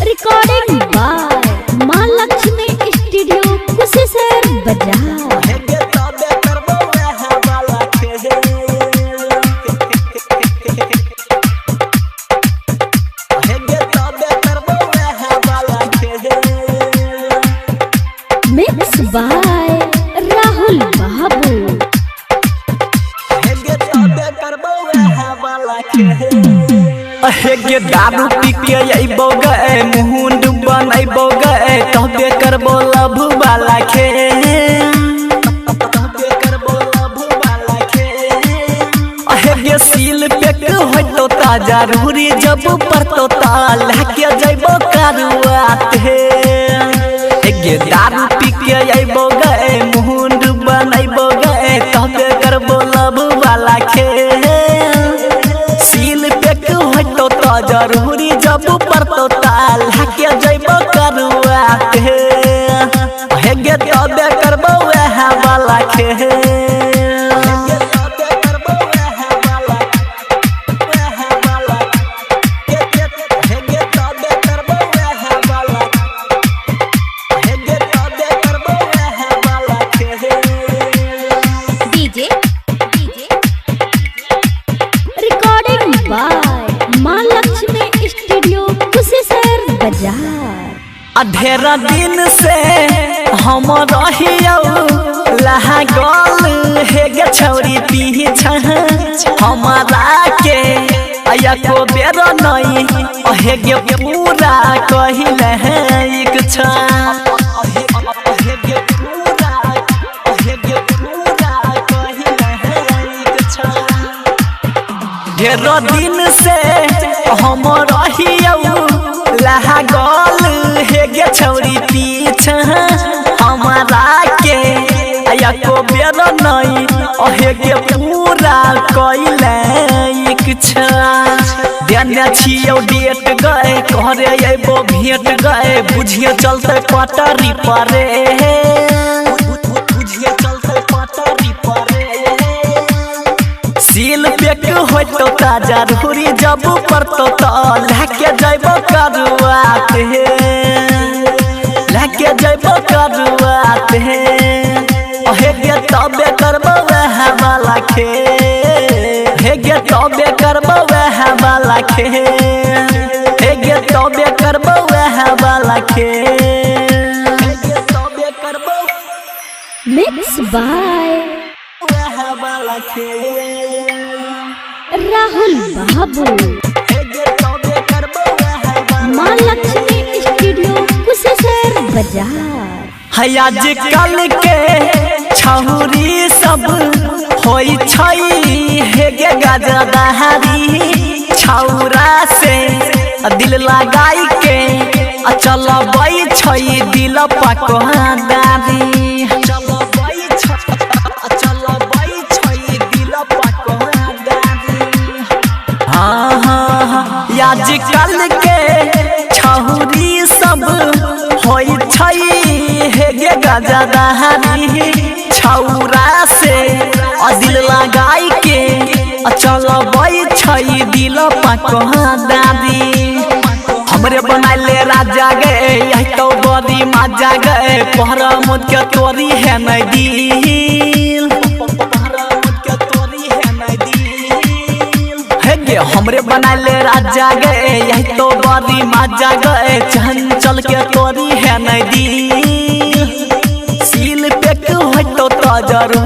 Recording by मां Lakshmi studio Kusheshwar बाजार। Mix by Rahul बाबू। हेगे दारू पी के अइबो गए मुंड बनइबो गए तबे करबो लभ वाला खेल। हेगे सील पेक होइतो ता जरूरी जब परतो ता लेके जइबो करुआते। हेगे दारू पी के अइबो गए मुंड बनइबो गए तबे करबो लभ वाला खेल। जरूरी जब परतो ताल हके जइबो करुआते। हेगे तबे करबो वह वाला खेल। डीजे रिकॉर्डिंग बाय मां लक्ष्मी स्टूडियो कुशेश्वर बाजार। अधेरा दिन से हम रहियो लागल हेगे छौरी पीछा हमारा के को बेर नहीं हेगे पूरा कहिले इच्छा। ढेर दिन से हम रहियो लागल हेगे छौरी पीछा हमारा के को बेर नहीं हेगे पूरा कइले इच्छा। देने छियो डेट गए करे अइबो भेट गए बुझिए चलते पटरी परे। सील पेक होइतो ता जरूरी जब परतो ता लेके जइबो करुआते। लेके जइबो करुआते। हेगे तबे करबो वह वाला खेल। हेगे तबे करबो वह वाला खेल। हेगे तबे करबो वह वाला खेल। हेगे तबे करबो मिक्स बाय राहुल बाबू। मां लक्ष्मी स्टूडियो कुशेश्वर बाजार। आजकल के छौरी सब होई छई हेगे गजदारी। छौरा से दिल लगाई के चलबई छई दिल पकवादारी। आजकल के छौरी सब होई छई हेगे गजदारी। छौरा से दिल लगाई के चलबई छई दिल पकवादारी। हमरे बनाइले राजा गए यही तो बड़ी मजा गए पहरा मुद के तोरी है नहीं दिल। हमरे बनाइले राजा गए यही तो बड़ी मजा गए चंचल के तोरी है नहीं दी। सील पेक होइतो तो जरूर